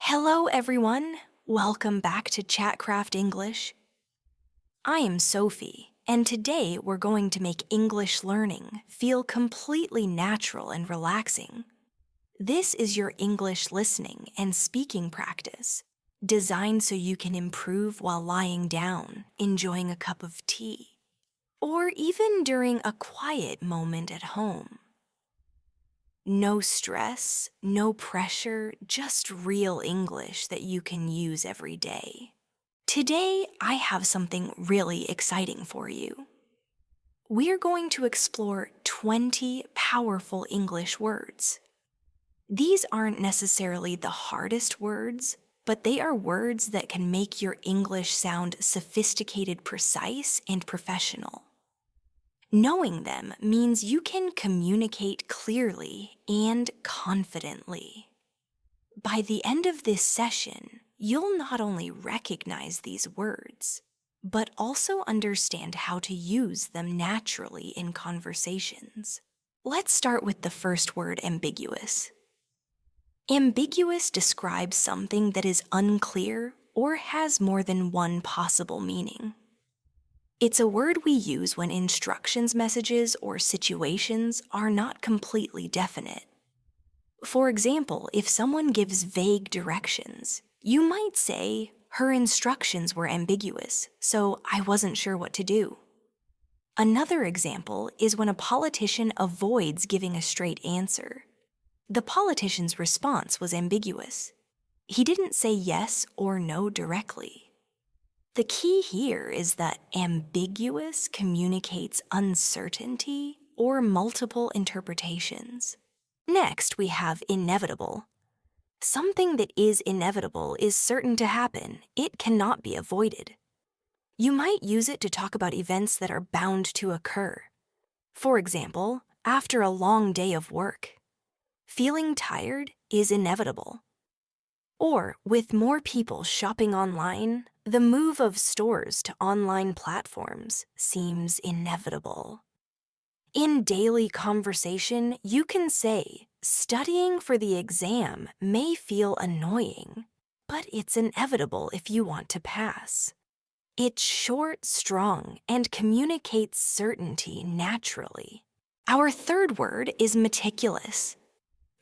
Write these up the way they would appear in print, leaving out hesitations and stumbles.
Hello, everyone. Welcome back to Chatcraft English. I am Sophie, and today we're going to make English learning feel completely natural and relaxing. This is your English listening and speaking practice, designed so you can improve while lying down, enjoying a cup of tea, or even during a quiet moment at home. No stress, no pressure, just real English that you can use every day. Today, I have something really exciting for you. We're going to explore 20 powerful English words. These aren't necessarily the hardest words, but they are words that can make your English sound sophisticated, precise, and professional. Knowing them means you can communicate clearly and confidently. By the end of this session, you'll not only recognize these words, but also understand how to use them naturally in conversations. Let's start with the first word, ambiguous. Ambiguous describes something that is unclear or has more than one possible meaning. It's a word we use when instructions messages or situations are not completely definite. For example, if someone gives vague directions, you might say, "Her instructions were ambiguous, so I wasn't sure what to do." Another example is when a politician avoids giving a straight answer. The politician's response was ambiguous. He didn't say yes or no directly. The key here is that ambiguous communicates uncertainty or multiple interpretations. Next, we have inevitable. Something that is inevitable is certain to happen. It cannot be avoided. You might use it to talk about events that are bound to occur. For example, after a long day of work, feeling tired is inevitable. Or, with more people shopping online, the move of stores to online platforms seems inevitable. In daily conversation, you can say, "Studying for the exam may feel annoying, but it's inevitable if you want to pass." It's short, strong, and communicates certainty naturally. Our third word is meticulous.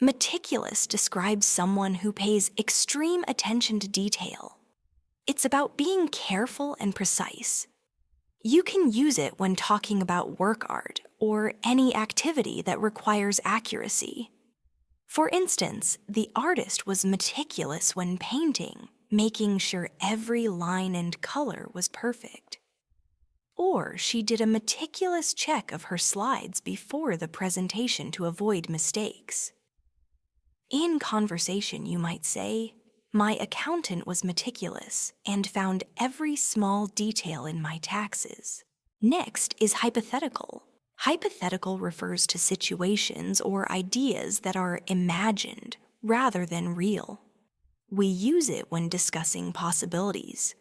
Meticulous describes someone who pays extreme attention to detail. It's about being careful and precise. You can use it when talking about work art or any activity that requires accuracy. For instance, the artist was meticulous when painting, making sure every line and color was perfect. Or she did a meticulous check of her slides before the presentation to avoid mistakes. In conversation, you might say, "My accountant was meticulous and found every small detail in my taxes." Next is hypothetical. Hypothetical refers to situations or ideas that are imagined rather than real. We use it when discussing possibilities.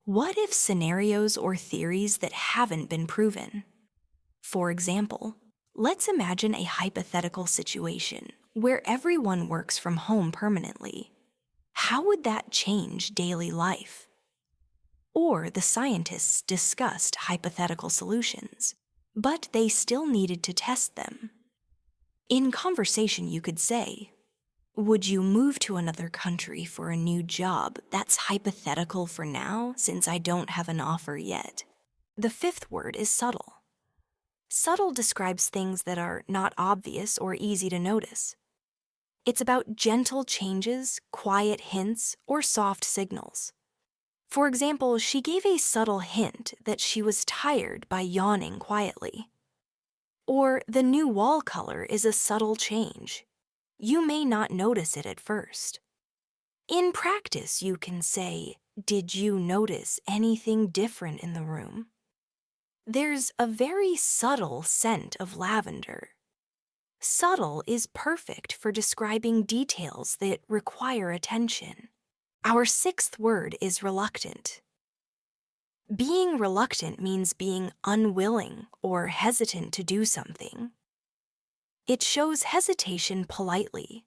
What if scenarios or theories that haven't been proven? For example, let's imagine a hypothetical situation where everyone works from home permanently. How would that change daily life? Or the scientists discussed hypothetical solutions, but they still needed to test them. In conversation, you could say, "Would you move to another country for a new job? That's hypothetical for now, since I don't have an offer yet." The fifth word is subtle. Subtle describes things that are not obvious or easy to notice. It's about gentle changes, quiet hints, or soft signals. For example, she gave a subtle hint that she was tired by yawning quietly. Or the new wall color is a subtle change. You may not notice it at first. In practice, you can say, "Did you notice anything different in the room?" There's a very subtle scent of lavender. Subtle is perfect for describing details that require attention. Our sixth word is reluctant. Being reluctant means being unwilling or hesitant to do something. It shows hesitation politely.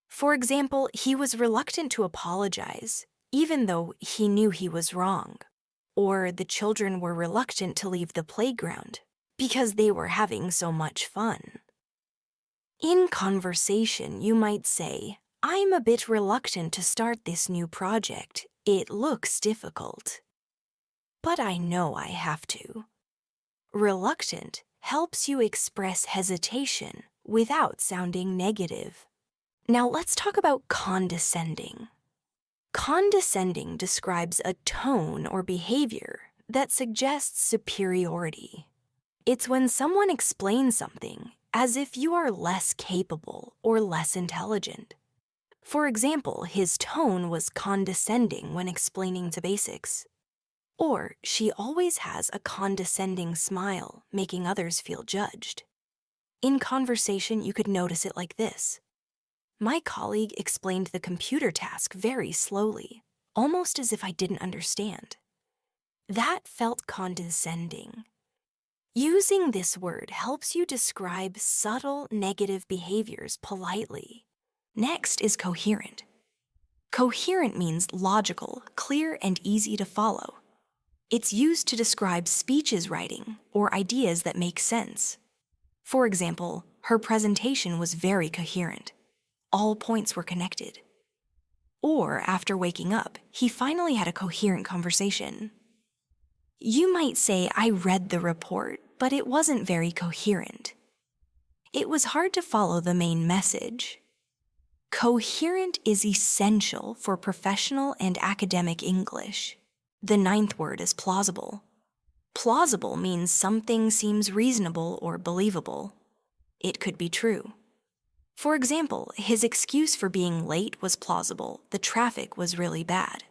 For example, he was reluctant to apologize, even though he knew he was wrong. Or the children were reluctant to leave the playground because they were having so much fun. In conversation, you might say, "I'm a bit reluctant to start this new project. It looks difficult. But I know I have to." Reluctant helps you express hesitation without sounding negative. Now let's talk about condescending. Condescending describes a tone or behavior that suggests superiority. It's when someone explains something as if you are less capable or less intelligent. For example, his tone was condescending when explaining the basics. Or she always has a condescending smile, making others feel judged. In conversation, you could notice it like this. My colleague explained the computer task very slowly, almost as if I didn't understand. That felt condescending. Using this word helps you describe subtle negative behaviors politely. Next is coherent. Coherent means logical, clear, and easy to follow. It's used to describe speeches writing or ideas that make sense. For example, her presentation was very coherent. All points were connected. Or after waking up, he finally had a coherent conversation. You might say, "I read the report, but it wasn't very coherent. It was hard to follow the main message." Coherent is essential for professional and academic English. The ninth word is plausible. Plausible means something seems reasonable or believable. It could be true. For example, his excuse for being late was plausible. The traffic was really bad.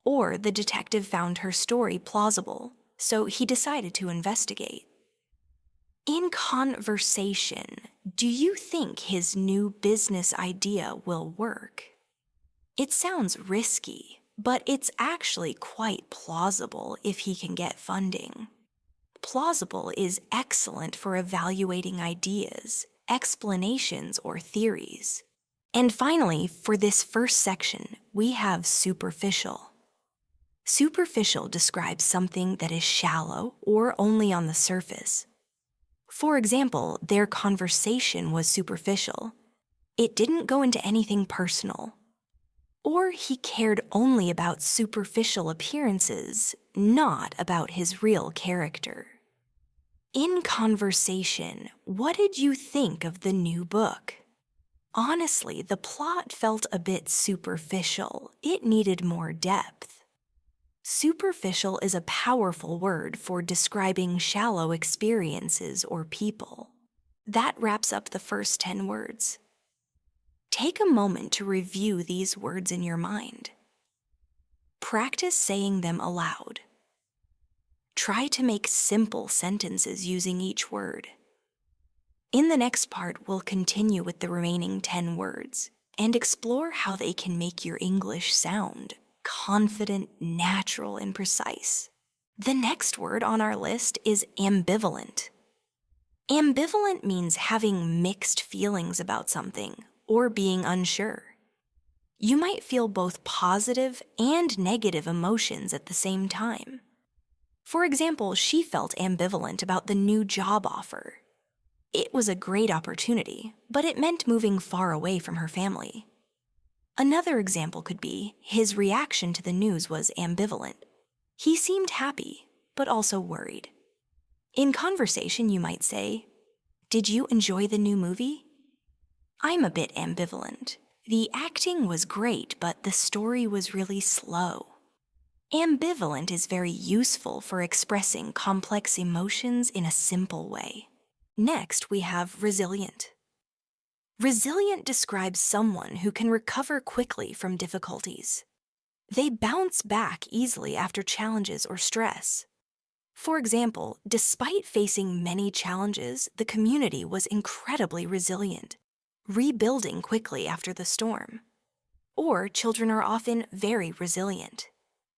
Or the detective found her story plausible, so he decided to investigate. In conversation, do you think his new business idea will work? It sounds risky, but it's actually quite plausible if he can get funding. Plausible is excellent for evaluating ideas, explanations, or theories. And finally, for this first section, we have superficial. Superficial describes something that is shallow or only on the surface. For example, their conversation was superficial. It didn't go into anything personal. Or he cared only about superficial appearances, not about his real character. In conversation, what did you think of the new book? Honestly, the plot felt a bit superficial. It needed more depth. Superficial is a powerful word for describing shallow experiences or people. That wraps up the first 10 words. Take a moment to review these words in your mind. Practice saying them aloud. Try to make simple sentences using each word. In the next part, we'll continue with the remaining 10 words and explore how they can make your English sound confident, natural, and precise. The next word on our list is ambivalent. Ambivalent means having mixed feelings about something or being unsure. You might feel both positive and negative emotions at the same time. For example, she felt ambivalent about the new job offer. It was a great opportunity, but it meant moving far away from her family. Another example could be his reaction to the news was ambivalent. He seemed happy, but also worried. In conversation, you might say, "Did you enjoy the new movie?" "I'm a bit ambivalent. The acting was great, but the story was really slow." Ambivalent is very useful for expressing complex emotions in a simple way. Next, we have resilient. Resilient describes someone who can recover quickly from difficulties. They bounce back easily after challenges or stress. For example, despite facing many challenges, the community was incredibly resilient, rebuilding quickly after the storm. Or children are often very resilient.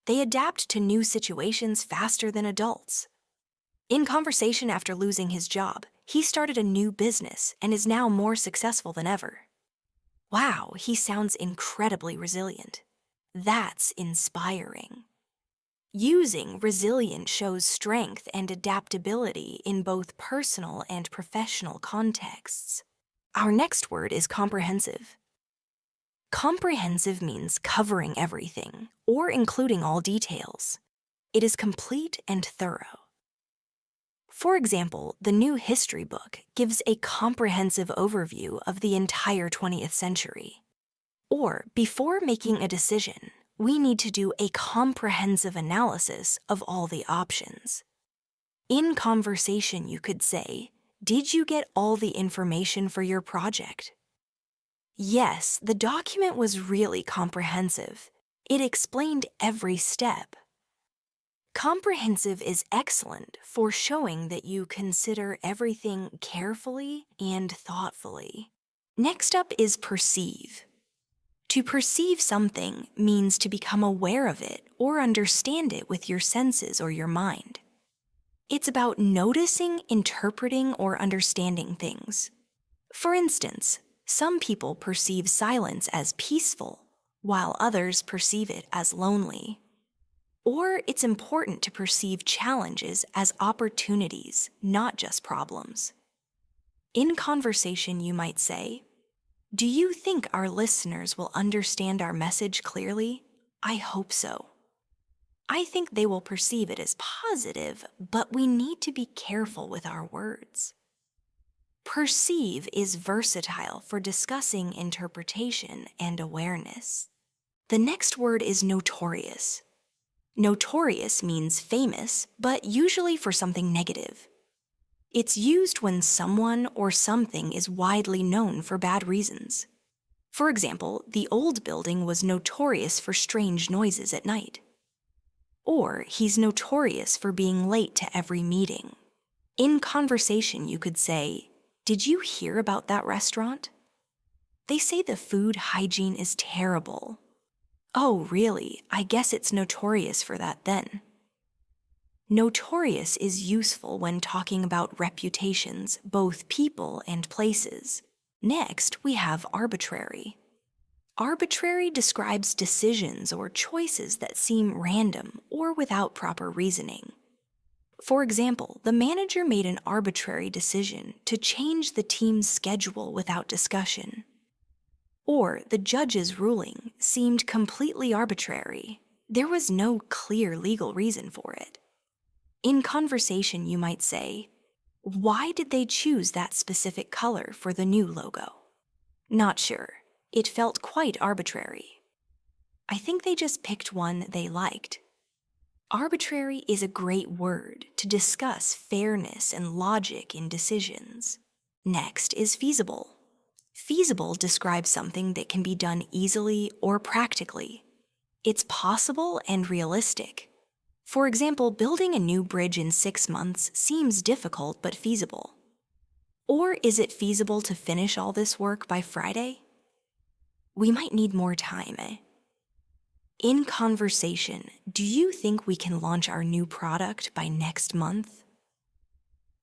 They adapt to new situations faster than adults. In conversation after losing his job, he started a new business and is now more successful than ever. Wow, he sounds incredibly resilient. That's inspiring. Using resilient shows strength and adaptability in both personal and professional contexts. Our next word is comprehensive. Comprehensive means covering everything or including all details. It is complete and thorough. For example, the new history book gives a comprehensive overview of the entire 20th century. Or, before making a decision, we need to do a comprehensive analysis of all the options. In conversation, you could say, "Did you get all the information for your project?" Yes, the document was really comprehensive. It explained every step. Comprehensive is excellent for showing that you consider everything carefully and thoughtfully. Next up is perceive. To perceive something means to become aware of it or understand it with your senses or your mind. It's about noticing, interpreting, or understanding things. For instance, some people perceive silence as peaceful, while others perceive it as lonely. Or it's important to perceive challenges as opportunities, not just problems. In conversation, you might say, "Do you think our listeners will understand our message clearly? I hope so." I think they will perceive it as positive, but we need to be careful with our words. Perceive is versatile for discussing interpretation and awareness. The next word is notorious. Notorious means famous, but usually for something negative. It's used when someone or something is widely known for bad reasons. For example, the old building was notorious for strange noises at night. Or he's notorious for being late to every meeting. In conversation, you could say, "Did you hear about that restaurant? They say the food hygiene is terrible." "Oh, really? I guess it's notorious for that then." Notorious is useful when talking about reputations, both people and places. Next, we have arbitrary. Arbitrary describes decisions or choices that seem random or without proper reasoning. For example, the manager made an arbitrary decision to change the team's schedule without discussion. Or the judge's ruling seemed completely arbitrary. There was no clear legal reason for it. In conversation, you might say, "Why did they choose that specific color for the new logo?" "Not sure. It felt quite arbitrary." "I think they just picked one they liked." Arbitrary is a great word to discuss fairness and logic in decisions. Next is feasible. Feasible describes something that can be done easily or practically. It's possible and realistic. For example, building a new bridge in 6 months seems difficult but feasible. Or is it feasible to finish all this work by Friday? We might need more time, eh? In conversation, do you think we can launch our new product by next month?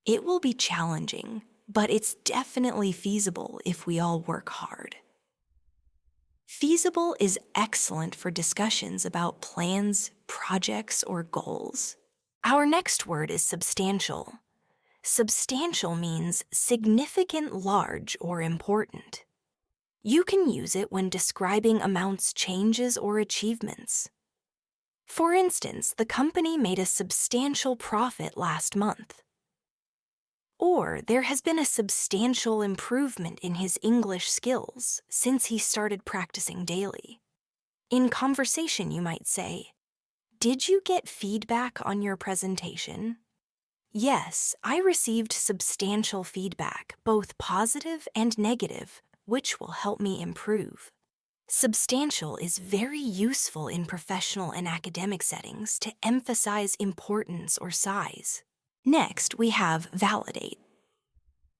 It will be challenging, but it's definitely feasible if we all work hard. Feasible is excellent for discussions about plans, projects, or goals. Our next word is substantial. Substantial means significant, large, or important. You can use it when describing amounts, changes, or achievements. For instance, the company made a substantial profit last month. Or there has been a substantial improvement in his English skills since he started practicing daily. In conversation, you might say, "Did you get feedback on your presentation?" "Yes, I received substantial feedback, both positive and negative, which will help me improve." Substantial is very useful in professional and academic settings to emphasize importance or size. Next, we have validate.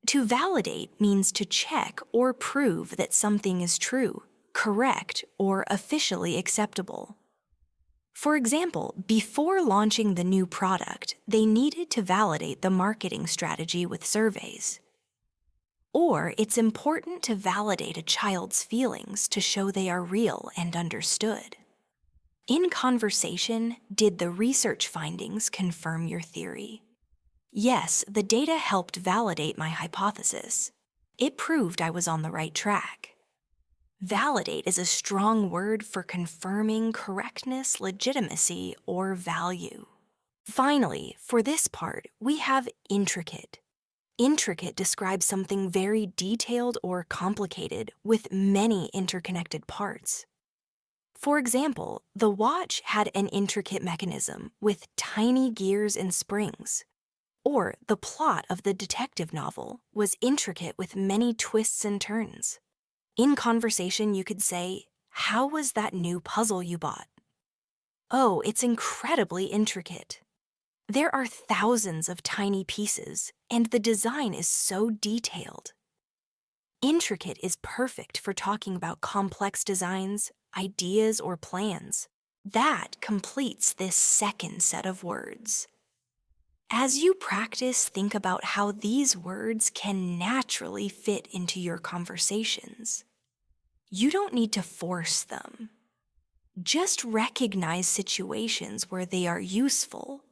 To validate means to check or prove that something is true, correct, or officially acceptable. For example, before launching the new product, they needed to validate the marketing strategy with surveys. Or it's important to validate a child's feelings to show they are real and understood. In conversation, did the research findings confirm your theory? Yes, the data helped validate my hypothesis. It proved I was on the right track. Validate is a strong word for confirming correctness, legitimacy, or value. Finally, for this part, we have intricate. Intricate describes something very detailed or complicated with many interconnected parts. For example, the watch had an intricate mechanism with tiny gears and springs. Or the plot of the detective novel was intricate with many twists and turns. In conversation, you could say, "How was that new puzzle you bought?" "Oh, it's incredibly intricate." There are thousands of tiny pieces, and the design is so detailed. Intricate is perfect for talking about complex designs, ideas, or plans. That completes this second set of words. As you practice, think about how these words can naturally fit into your conversations. You don't need to force them. Just recognize situations where they are useful,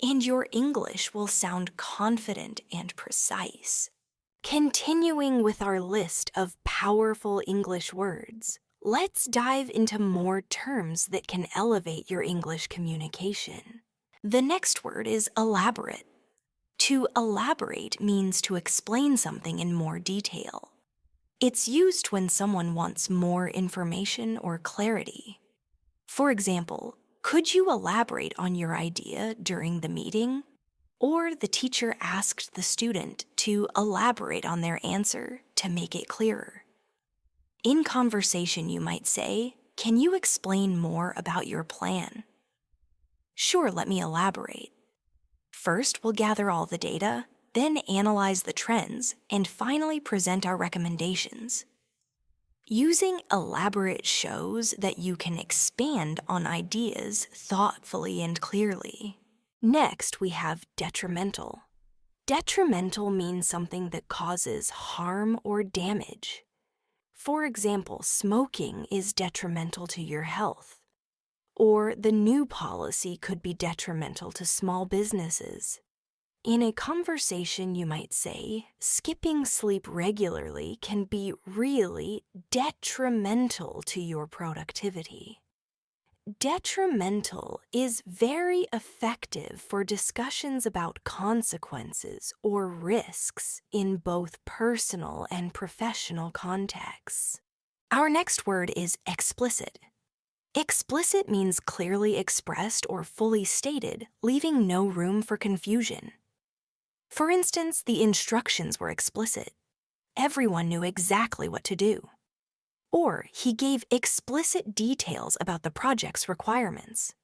and your English will sound confident and precise. Continuing with our list of powerful English words, let's dive into more terms that can elevate your English communication. The next word is elaborate. To elaborate means to explain something in more detail. It's used when someone wants more information or clarity. For example, could you elaborate on your idea during the meeting? Or the teacher asked the student to elaborate on their answer to make it clearer. In conversation, you might say, "Can you explain more about your plan?" "Sure, let me elaborate." First, we'll gather all the data, then analyze the trends, and finally present our recommendations. Using elaborate shows that you can expand on ideas thoughtfully and clearly. Next, we have detrimental. Detrimental means something that causes harm or damage. For example, smoking is detrimental to your health. Or the new policy could be detrimental to small businesses. In a conversation, you might say, "Skipping sleep regularly can be really detrimental to your productivity." Detrimental is very effective for discussions about consequences or risks in both personal and professional contexts. Our next word is explicit. Explicit means clearly expressed or fully stated, leaving no room for confusion. For instance, the instructions were explicit. Everyone knew exactly what to do. Or he gave explicit details about the project's requirements.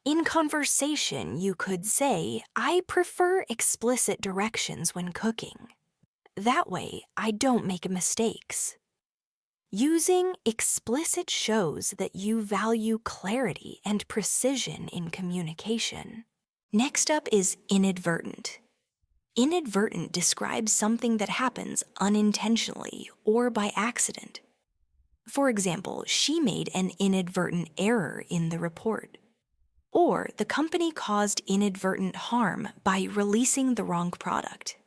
In conversation, you could say, "I prefer explicit directions when cooking. That way, I don't make mistakes." Using explicit shows that you value clarity and precision in communication. Next up is inadvertent. Inadvertent describes something that happens unintentionally or by accident. For example, she made an inadvertent error in the report. Or the company caused inadvertent harm by releasing the wrong product.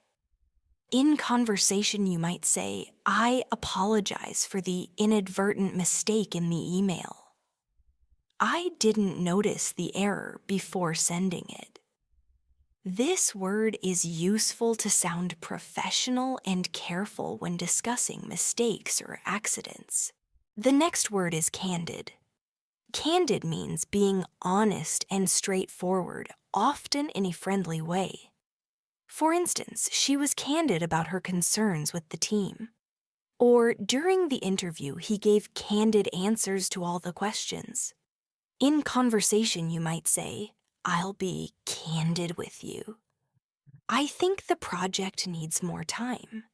In conversation, you might say, "I apologize for the inadvertent mistake in the email." "I didn't notice the error before sending it." This word is useful to sound professional and careful when discussing mistakes or accidents. The next word is candid. Candid means being honest and straightforward, often in a friendly way. For instance, she was candid about her concerns with the team. Or during the interview, he gave candid answers to all the questions. In conversation, you might say, "I'll be candid with you. I think the project needs more time."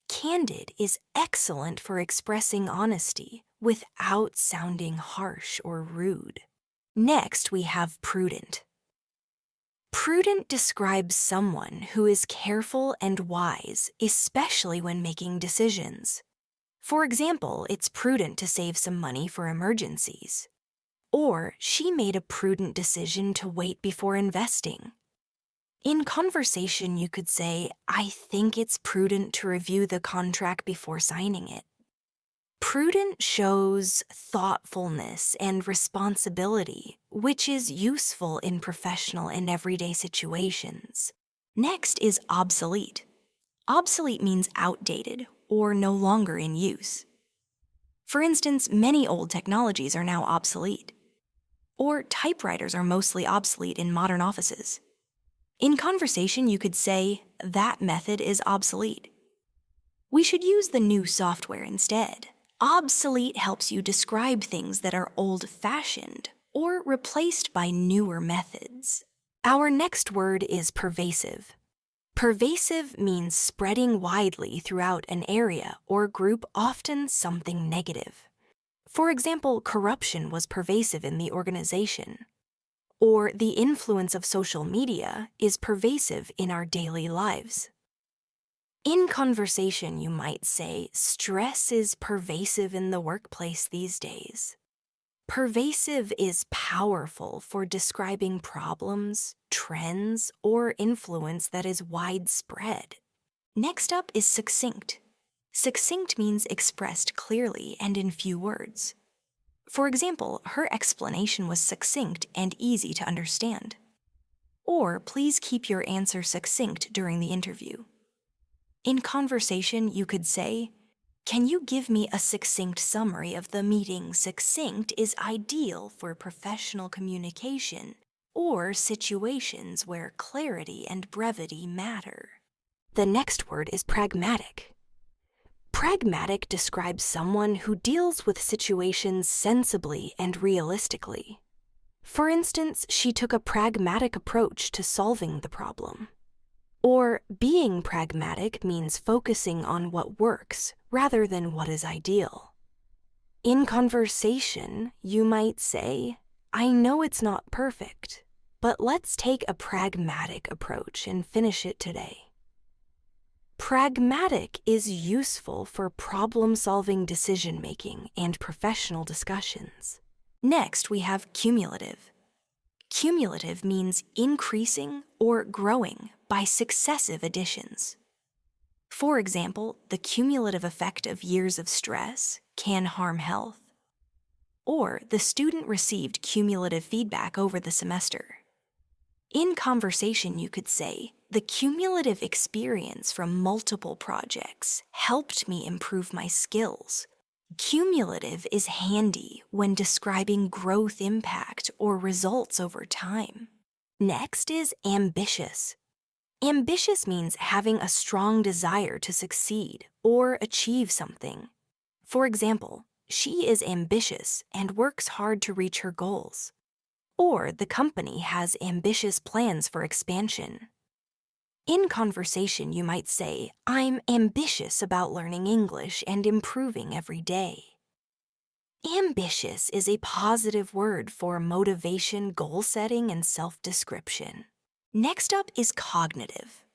Candid is excellent for expressing honesty without sounding harsh or rude. Next, we have prudent. Prudent describes someone who is careful and wise, especially when making decisions. For example, it's prudent to save some money for emergencies. Or she made a prudent decision to wait before investing. In conversation, you could say, I think it's prudent to review the contract before signing it. Prudent shows thoughtfulness and responsibility, which is useful in professional and everyday situations. Next is obsolete. Obsolete means outdated or no longer in use. For instance, many old technologies are now obsolete. Or typewriters are mostly obsolete in modern offices. In conversation, you could say, that method is obsolete. We should use the new software instead. Obsolete helps you describe things that are old-fashioned or replaced by newer methods. Our next word is pervasive. Pervasive means spreading widely throughout an area or group, often something negative. For example, corruption was pervasive in the organization. Or the influence of social media is pervasive in our daily lives. In conversation, you might say, stress is pervasive in the workplace these days. Pervasive is powerful for describing problems, trends, or influence that is widespread. Next up is succinct. Succinct means expressed clearly and in few words. For example, her explanation was succinct and easy to understand. Or please keep your answer succinct during the interview. In conversation, you could say, can you give me a succinct summary of the meeting? Succinct is ideal for professional communication or situations where clarity and brevity matter. The next word is pragmatic. Pragmatic describes someone who deals with situations sensibly and realistically. For instance, she took a pragmatic approach to solving the problem. Or being pragmatic means focusing on what works rather than what is ideal. In conversation, you might say, I know it's not perfect, but let's take a pragmatic approach and finish it today. Pragmatic is useful for problem-solving decision-making and professional discussions. Next, we have cumulative. Cumulative means increasing or growing by successive additions. For example, the cumulative effect of years of stress can harm health. Or the student received cumulative feedback over the semester. In conversation, you could say, the cumulative experience from multiple projects helped me improve my skills. Cumulative is handy when describing growth impact or results over time. Next is ambitious. Ambitious means having a strong desire to succeed or achieve something. For example, she is ambitious and works hard to reach her goals. Or the company has ambitious plans for expansion. In conversation, you might say, I'm ambitious about learning English and improving every day. Ambitious is a positive word for motivation, goal setting, and self-description. Next up is cognitive.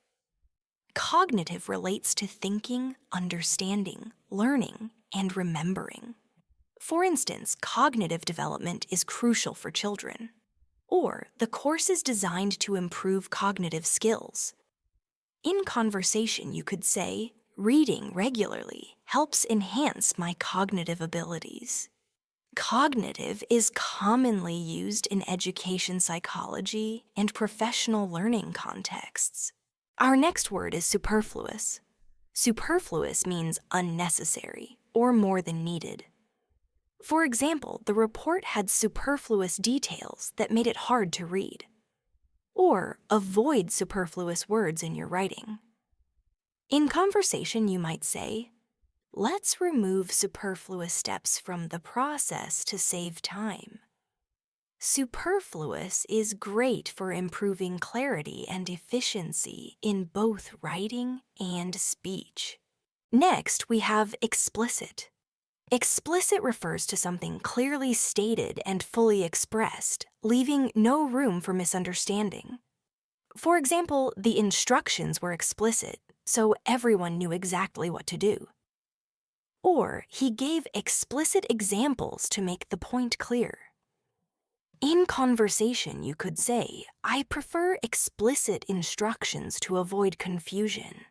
Cognitive relates to thinking, understanding, learning, and remembering. For instance, cognitive development is crucial for children. Or the course is designed to improve cognitive skills. In conversation, you could say, reading regularly helps enhance my cognitive abilities. Cognitive is commonly used in education psychology and professional learning contexts. Our next word is superfluous. Superfluous means unnecessary or more than needed. For example, the report had superfluous details that made it hard to read. Or avoid superfluous words in your writing. In conversation, you might say, let's remove superfluous steps from the process to save time. Superfluous is great for improving clarity and efficiency in both writing and speech. Next, we have explicit. Explicit refers to something clearly stated and fully expressed, leaving no room for misunderstanding. For example, the instructions were explicit, so everyone knew exactly what to do. Or he gave explicit examples to make the point clear. In conversation, you could say, I prefer explicit instructions to avoid confusion.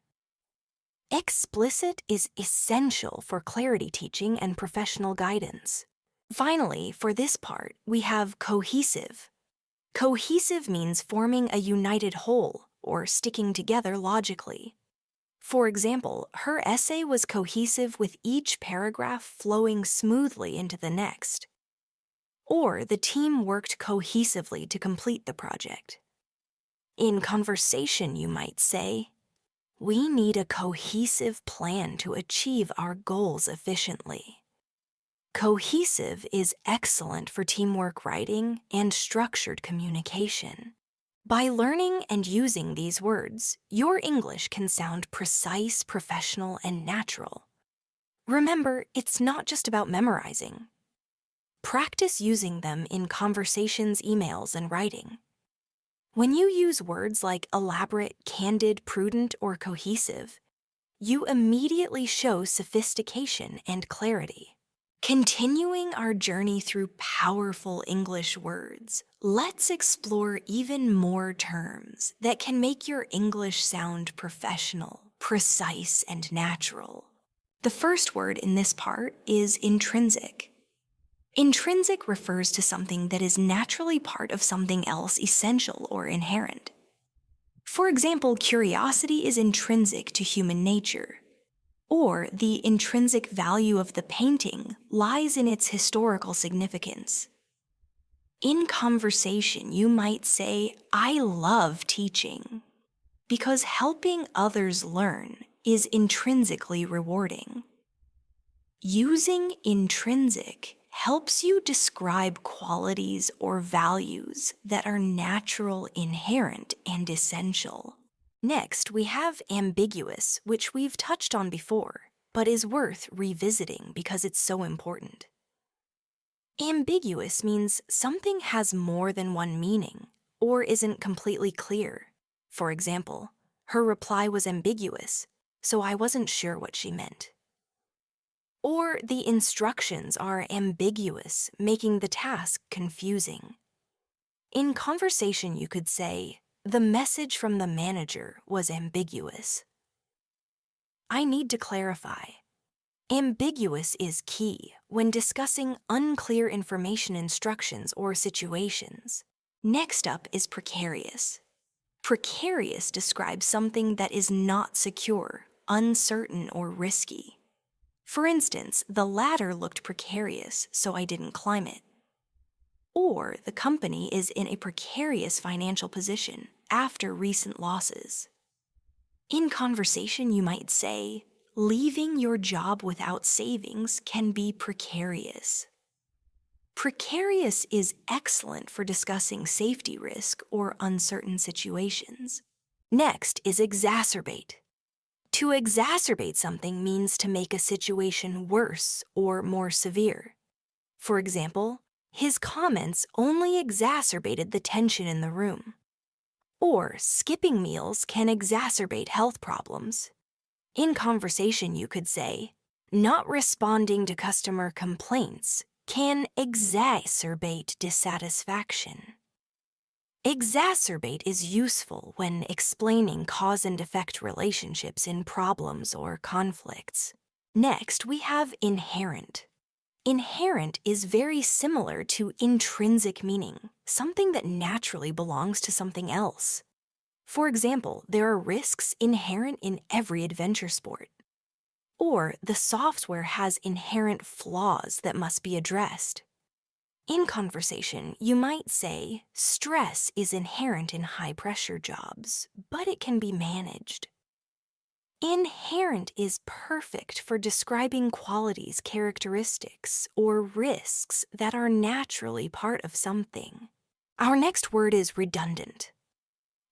Explicit is essential for clarity teaching and professional guidance. Finally, for this part, we have cohesive. Cohesive means forming a united whole, or sticking together logically. For example, her essay was cohesive with each paragraph flowing smoothly into the next. Or the team worked cohesively to complete the project. In conversation, you might say, we need a cohesive plan to achieve our goals efficiently. Cohesive is excellent for teamwork writing and structured communication. By learning and using these words, your English can sound precise, professional, and natural. Remember, it's not just about memorizing. Practice using them in conversations, emails, and writing. When you use words like elaborate, candid, prudent, or cohesive, you immediately show sophistication and clarity. Continuing our journey through powerful English words, let's explore even more terms that can make your English sound professional, precise, and natural. The first word in this part is intrinsic. Intrinsic refers to something that is naturally part of something else essential or inherent. For example, curiosity is intrinsic to human nature. Or the intrinsic value of the painting lies in its historical significance. In conversation, you might say, I love teaching, because helping others learn is intrinsically rewarding. Using intrinsic helps you describe qualities or values that are natural, inherent, and essential. Next, we have ambiguous, which we've touched on before, but is worth revisiting because it's so important. Ambiguous means something has more than one meaning or isn't completely clear. For example, her reply was ambiguous, so I wasn't sure what she meant. Or the instructions are ambiguous, making the task confusing. In conversation, you could say, the message from the manager was ambiguous. I need to clarify. Ambiguous is key when discussing unclear information, instructions, or situations. Next up is precarious. Precarious describes something that is not secure, uncertain, or risky. For instance, the ladder looked precarious, so I didn't climb it. Or the company is in a precarious financial position after recent losses. In conversation, you might say, leaving your job without savings can be precarious. Precarious is excellent for discussing safety risk or uncertain situations. Next is exacerbate. To exacerbate something means to make a situation worse or more severe. For example, his comments only exacerbated the tension in the room. Or skipping meals can exacerbate health problems. In conversation, you could say, not responding to customer complaints can exacerbate dissatisfaction. Exacerbate is useful when explaining cause and effect relationships in problems or conflicts. Next, we have inherent. Inherent is very similar to intrinsic meaning, something that naturally belongs to something else. For example, there are risks inherent in every adventure sport. Or the software has inherent flaws that must be addressed. In conversation, you might say, stress is inherent in high-pressure jobs, but it can be managed. Inherent is perfect for describing qualities, characteristics, or risks that are naturally part of something. Our next word is redundant.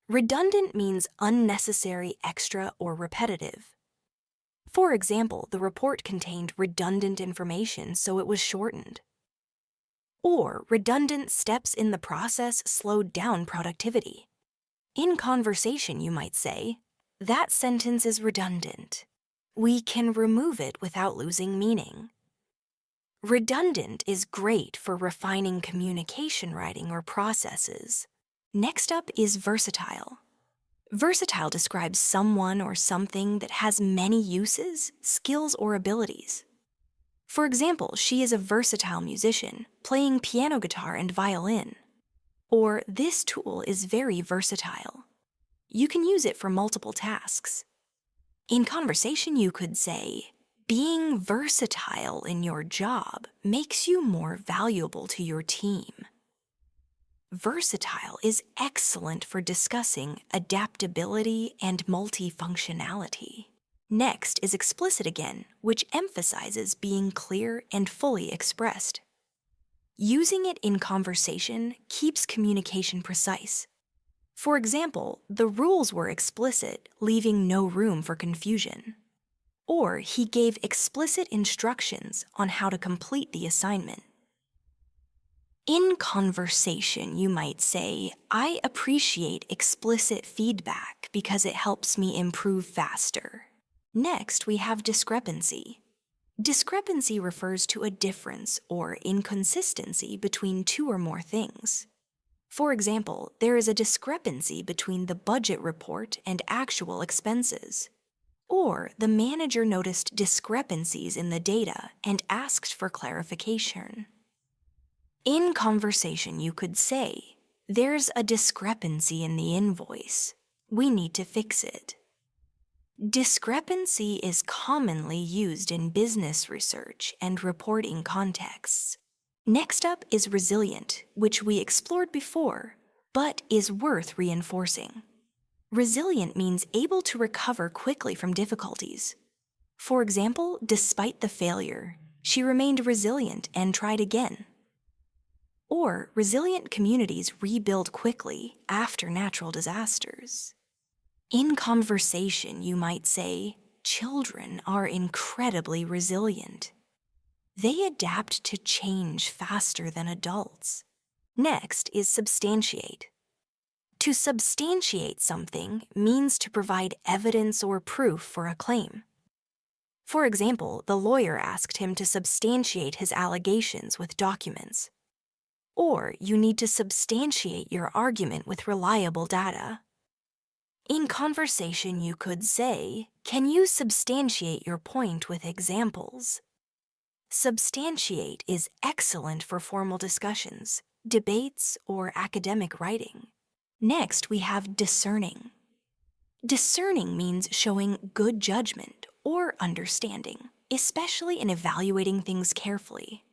Redundant means unnecessary, extra, or repetitive. For example, the report contained redundant information, so it was shortened. Or redundant steps in the process slowed down productivity. In conversation, you might say, that sentence is redundant. We can remove it without losing meaning. Redundant is great for refining communication writing or processes. Next up is versatile. Versatile describes someone or something that has many uses, skills, or abilities. For example, she is a versatile musician, playing piano, guitar, and violin. Or, this tool is very versatile. You can use it for multiple tasks. In conversation, you could say, being versatile in your job makes you more valuable to your team. Versatile is excellent for discussing adaptability and multifunctionality. Next is explicit again, which emphasizes being clear and fully expressed. Using it in conversation keeps communication precise. For example, the rules were explicit, leaving no room for confusion. Or he gave explicit instructions on how to complete the assignment. In conversation, you might say, I appreciate explicit feedback because it helps me improve faster. Next, we have discrepancy. Discrepancy refers to a difference or inconsistency between two or more things. For example, there is a discrepancy between the budget report and actual expenses. Or the manager noticed discrepancies in the data and asked for clarification. In conversation, you could say, there's a discrepancy in the invoice. We need to fix it. Discrepancy is commonly used in business research and reporting contexts. Next up is resilient, which we explored before, but is worth reinforcing. Resilient means able to recover quickly from difficulties. For example, despite the failure, she remained resilient and tried again. Or resilient communities rebuild quickly after natural disasters. In conversation, you might say, children are incredibly resilient. They adapt to change faster than adults. Next is substantiate. To substantiate something means to provide evidence or proof for a claim. For example, the lawyer asked him to substantiate his allegations with documents. Or you need to substantiate your argument with reliable data. In conversation, you could say, can you substantiate your point with examples? Substantiate is excellent for formal discussions, debates, or academic writing. Next, we have discerning. Discerning means showing good judgment or understanding, especially in evaluating things carefully.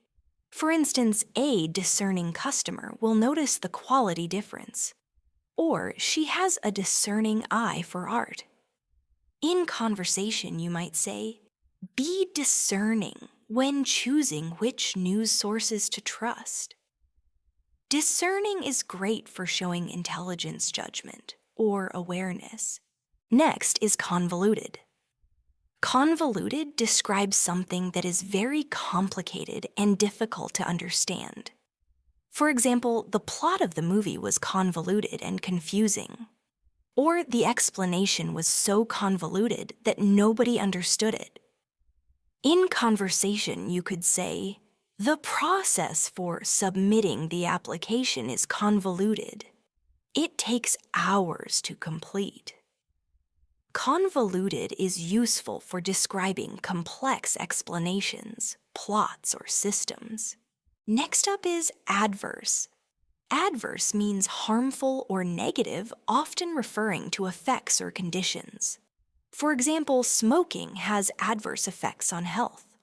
For instance, a discerning customer will notice the quality difference. Or she has a discerning eye for art. In conversation, you might say, be discerning when choosing which news sources to trust. Discerning is great for showing intelligence, judgment, or awareness. Next is convoluted. Convoluted describes something that is very complicated and difficult to understand. For example, the plot of the movie was convoluted and confusing. Or the explanation was so convoluted that nobody understood it. In conversation, you could say, the process for submitting the application is convoluted. It takes hours to complete. Convoluted is useful for describing complex explanations, plots, or systems. Next up is adverse. Adverse means harmful or negative, often referring to effects or conditions. For example, smoking has adverse effects on health.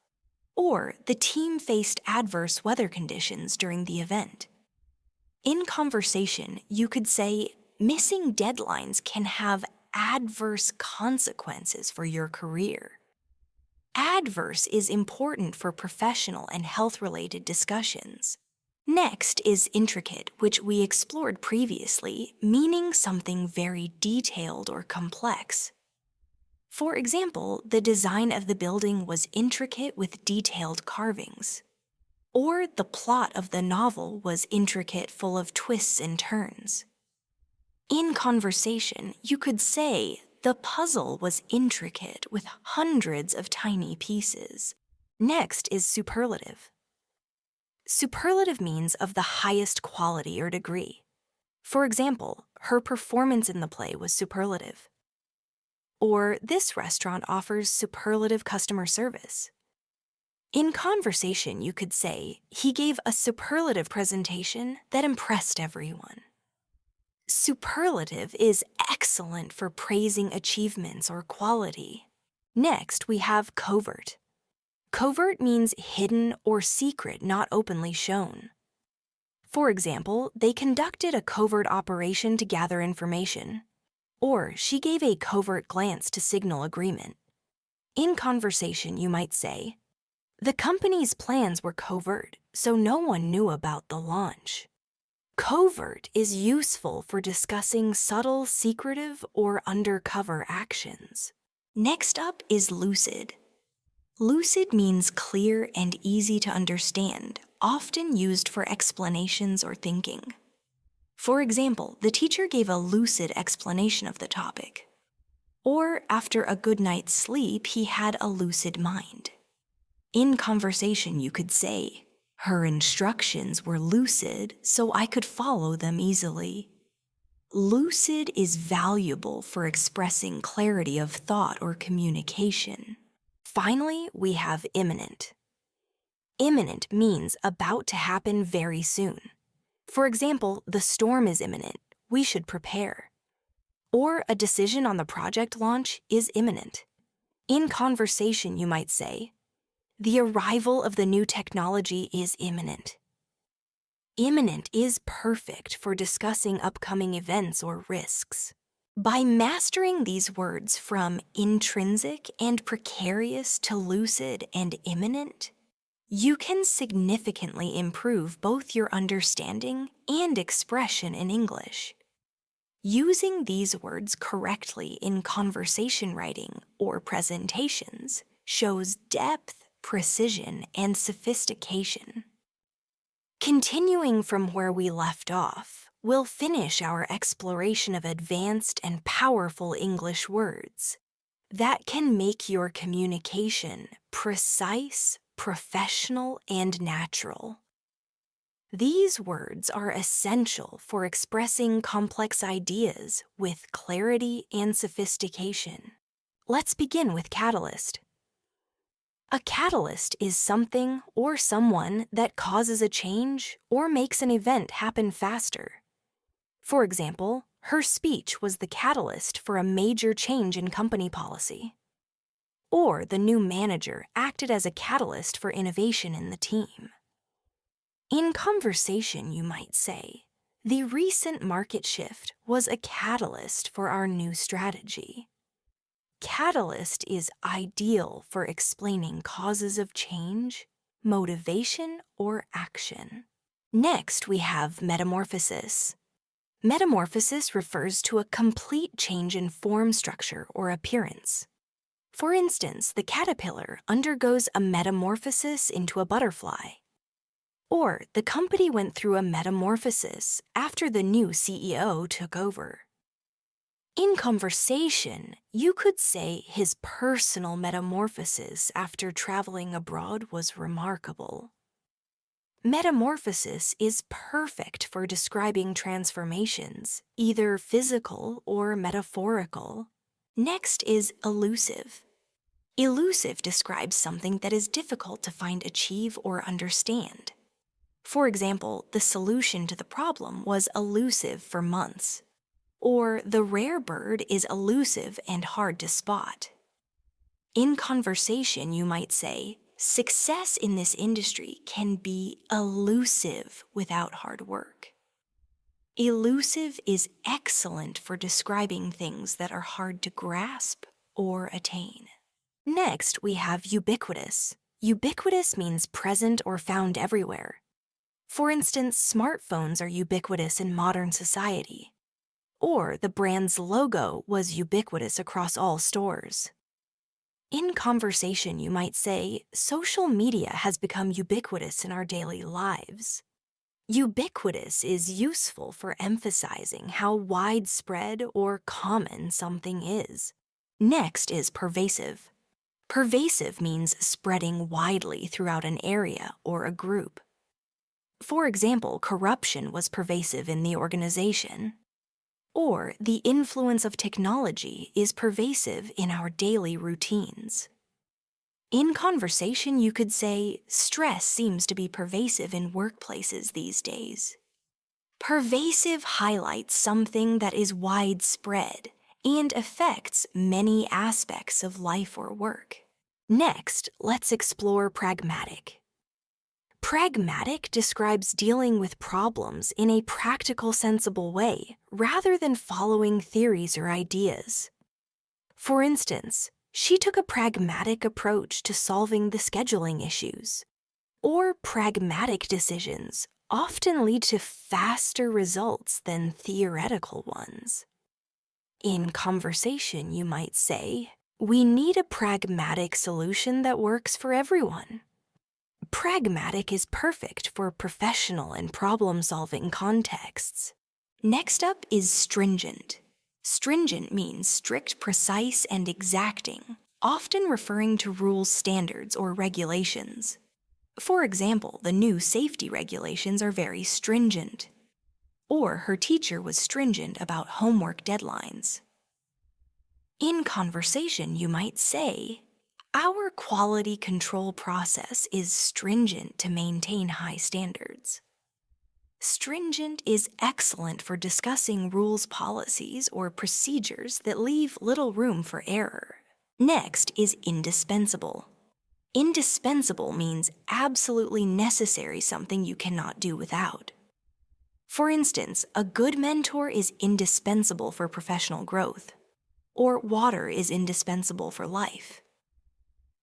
Or the team faced adverse weather conditions during the event. In conversation, you could say, missing deadlines can have adverse consequences for your career. Adverse is important for professional and health-related discussions. Next is intricate, which we explored previously, meaning something very detailed or complex. For example, the design of the building was intricate with detailed carvings. Or the plot of the novel was intricate, full of twists and turns. In conversation, you could say, the puzzle was intricate with hundreds of tiny pieces. Next is superlative. Superlative means of the highest quality or degree. For example, her performance in the play was superlative. Or this restaurant offers superlative customer service. In conversation, you could say, he gave a superlative presentation that impressed everyone. Superlative is excellent for praising achievements or quality. Next, we have covert. Covert means hidden or secret, not openly shown. For example, they conducted a covert operation to gather information. Or she gave a covert glance to signal agreement. In conversation, you might say, the company's plans were covert, so no one knew about the launch. Covert is useful for discussing subtle, secretive, or undercover actions. Next up is lucid. Lucid means clear and easy to understand, often used for explanations or thinking. For example, the teacher gave a lucid explanation of the topic. Or after a good night's sleep, he had a lucid mind. In conversation, you could say, her instructions were lucid, so I could follow them easily. Lucid is valuable for expressing clarity of thought or communication. Finally, we have imminent. Imminent means about to happen very soon. For example, the storm is imminent, we should prepare. Or a decision on the project launch is imminent. In conversation, you might say, the arrival of the new technology is imminent. Imminent is perfect for discussing upcoming events or risks. By mastering these words from intrinsic and precarious to lucid and imminent, you can significantly improve both your understanding and expression in English. Using these words correctly in conversation writing or presentations shows depth, precision, and sophistication. Continuing from where we left off, we'll finish our exploration of advanced and powerful English words that can make your communication precise, professional, and natural. These words are essential for expressing complex ideas with clarity and sophistication. Let's begin with catalyst. A catalyst is something or someone that causes a change or makes an event happen faster. For example, her speech was the catalyst for a major change in company policy. Or the new manager acted as a catalyst for innovation in the team. In conversation, you might say, the recent market shift was a catalyst for our new strategy. Catalyst is ideal for explaining causes of change, motivation, or action. Next, we have metamorphosis. Metamorphosis refers to a complete change in form, structure, or appearance. For instance, the caterpillar undergoes a metamorphosis into a butterfly. Or the company went through a metamorphosis after the new CEO took over. In conversation, you could say his personal metamorphosis after traveling abroad was remarkable. Metamorphosis is perfect for describing transformations, either physical or metaphorical. Next is elusive. Elusive describes something that is difficult to find, achieve, or understand. For example, the solution to the problem was elusive for months. Or the rare bird is elusive and hard to spot. In conversation, you might say, success in this industry can be elusive without hard work. Elusive is excellent for describing things that are hard to grasp or attain. Next, we have ubiquitous. Ubiquitous means present or found everywhere. For instance, smartphones are ubiquitous in modern society. Or the brand's logo was ubiquitous across all stores. In conversation, you might say, social media has become ubiquitous in our daily lives. Ubiquitous is useful for emphasizing how widespread or common something is. Next is pervasive. Pervasive means spreading widely throughout an area or a group. For example, corruption was pervasive in the organization. Or the influence of technology is pervasive in our daily routines. In conversation, you could say, stress seems to be pervasive in workplaces these days. Pervasive highlights something that is widespread and affects many aspects of life or work. Next, let's explore pragmatic. Pragmatic describes dealing with problems in a practical, sensible way, rather than following theories or ideas. For instance, she took a pragmatic approach to solving the scheduling issues. Or pragmatic decisions often lead to faster results than theoretical ones. In conversation, you might say, we need a pragmatic solution that works for everyone. Pragmatic is perfect for professional and problem-solving contexts. Next up is stringent. Stringent means strict, precise, and exacting, often referring to rules, standards, or regulations. For example, the new safety regulations are very stringent. Or her teacher was stringent about homework deadlines. In conversation, you might say, our quality control process is stringent to maintain high standards. Stringent is excellent for discussing rules, policies, or procedures that leave little room for error. Next is indispensable. Indispensable means absolutely necessary, something you cannot do without. For instance, a good mentor is indispensable for professional growth, or water is indispensable for life.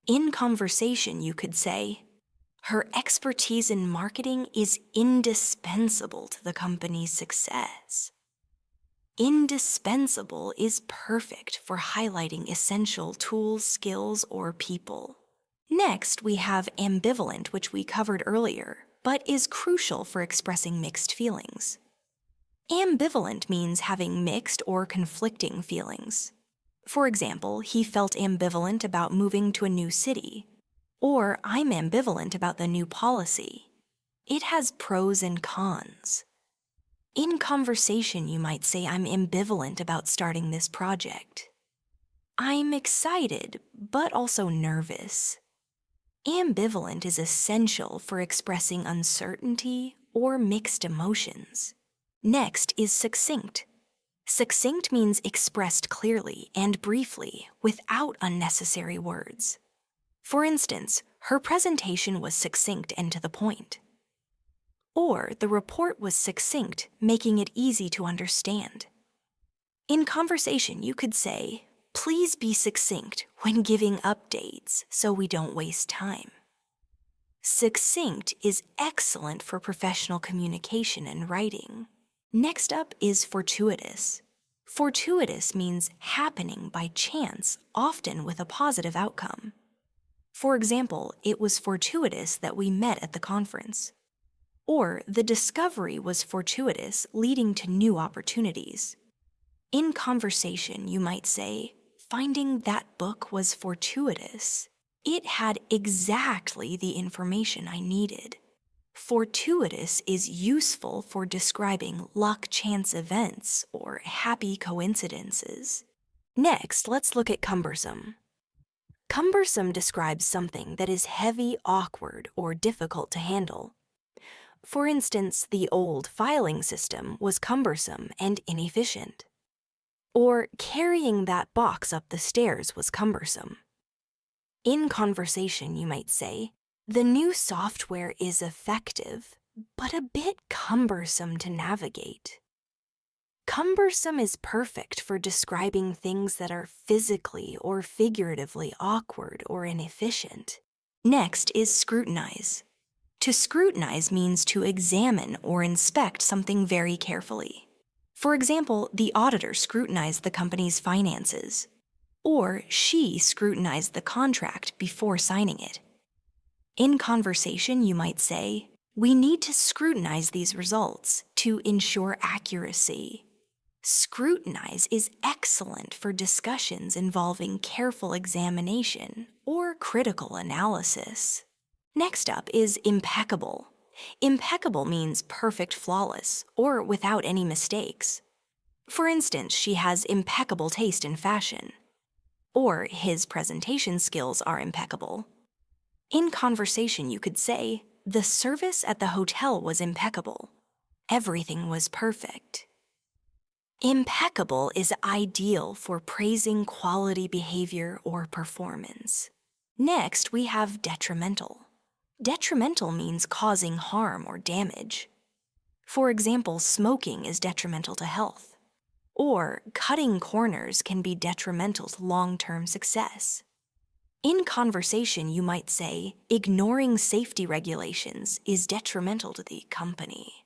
In conversation, you could say, her expertise in marketing is indispensable to the company's success. Indispensable is perfect for highlighting essential tools, skills, or people. Next, we have ambivalent, which we covered earlier, but is crucial for expressing mixed feelings. Ambivalent means having mixed or conflicting feelings. For example, he felt ambivalent about moving to a new city, or I'm ambivalent about the new policy. It has pros and cons. In conversation, you might say, I'm ambivalent about starting this project. I'm excited, but also nervous. Ambivalent is essential for expressing uncertainty or mixed emotions. Next is succinct. Succinct means expressed clearly and briefly without unnecessary words. For instance, her presentation was succinct and to the point. Or the report was succinct, making it easy to understand. In conversation, you could say, please be succinct when giving updates so we don't waste time. Succinct is excellent for professional communication and writing. Next up is fortuitous. Fortuitous means happening by chance, often with a positive outcome. For example, it was fortuitous that we met at the conference. Or the discovery was fortuitous, leading to new opportunities. In conversation, you might say, finding that book was fortuitous. It had exactly the information I needed. Fortuitous is useful for describing luck, chance events, or happy coincidences. Next, let's look at cumbersome. Cumbersome describes something that is heavy, awkward, or difficult to handle. For instance, the old filing system was cumbersome and inefficient. Or carrying that box up the stairs was cumbersome. In conversation, you might say, the new software is effective, but a bit cumbersome to navigate. Cumbersome is perfect for describing things that are physically or figuratively awkward or inefficient. Next is scrutinize. To scrutinize means to examine or inspect something very carefully. For example, the auditor scrutinized the company's finances, or she scrutinized the contract before signing it. In conversation, you might say, We need to scrutinize these results to ensure accuracy. Scrutinize is excellent for discussions involving careful examination or critical analysis. Next up is impeccable. Impeccable means perfect, flawless, or without any mistakes. For instance, she has impeccable taste in fashion. Or his presentation skills are impeccable. In conversation, you could say, the service at the hotel was impeccable. Everything was perfect. Impeccable is ideal for praising quality behavior or performance. Next, we have detrimental. Detrimental means causing harm or damage. For example, smoking is detrimental to health. Or cutting corners can be detrimental to long-term success. In conversation, you might say, ignoring safety regulations is detrimental to the company.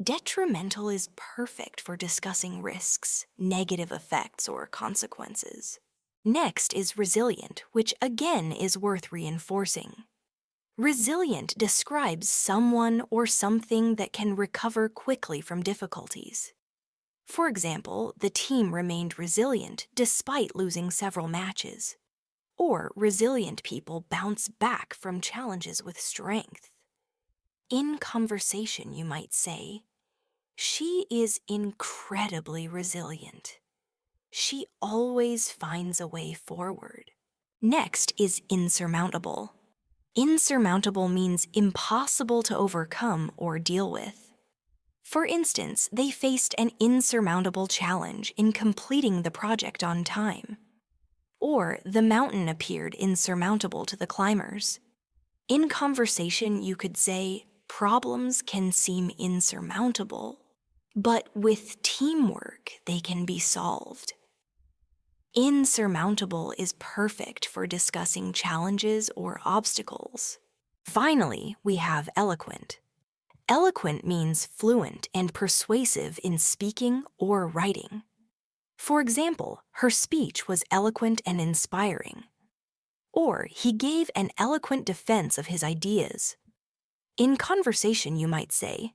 Detrimental is perfect for discussing risks, negative effects, or consequences. Next is resilient, which again is worth reinforcing. Resilient describes someone or something that can recover quickly from difficulties. For example, the team remained resilient despite losing several matches. Or resilient people bounce back from challenges with strength. In conversation, you might say, she is incredibly resilient. She always finds a way forward. Next is insurmountable. Insurmountable means impossible to overcome or deal with. For instance, they faced an insurmountable challenge in completing the project on time. Or the mountain appeared insurmountable to the climbers. In conversation, you could say, problems can seem insurmountable, but with teamwork, they can be solved. Insurmountable is perfect for discussing challenges or obstacles. Finally, we have eloquent. Eloquent means fluent and persuasive in speaking or writing. For example, her speech was eloquent and inspiring. Or he gave an eloquent defense of his ideas. In conversation, you might say,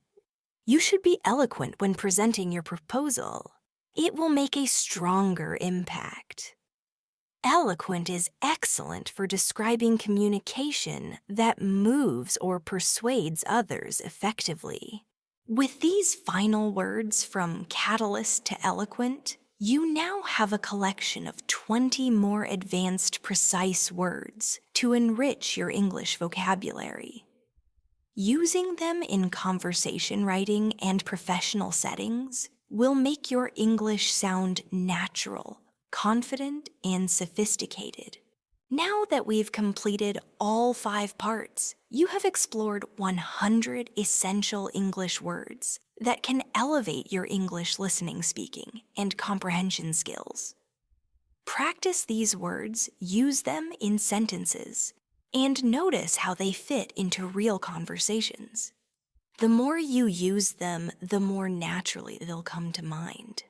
you should be eloquent when presenting your proposal. It will make a stronger impact. Eloquent is excellent for describing communication that moves or persuades others effectively. With these final words from catalyst to eloquent, you now have a collection of 20 more advanced, precise words to enrich your English vocabulary. Using them in conversation writing and professional settings will make your English sound natural, confident, and sophisticated. Now that we've completed all 5 parts, you have explored 100 essential English words that can elevate your English listening, speaking, and comprehension skills. Practice these words, use them in sentences, and notice how they fit into real conversations. The more you use them, the more naturally they'll come to mind.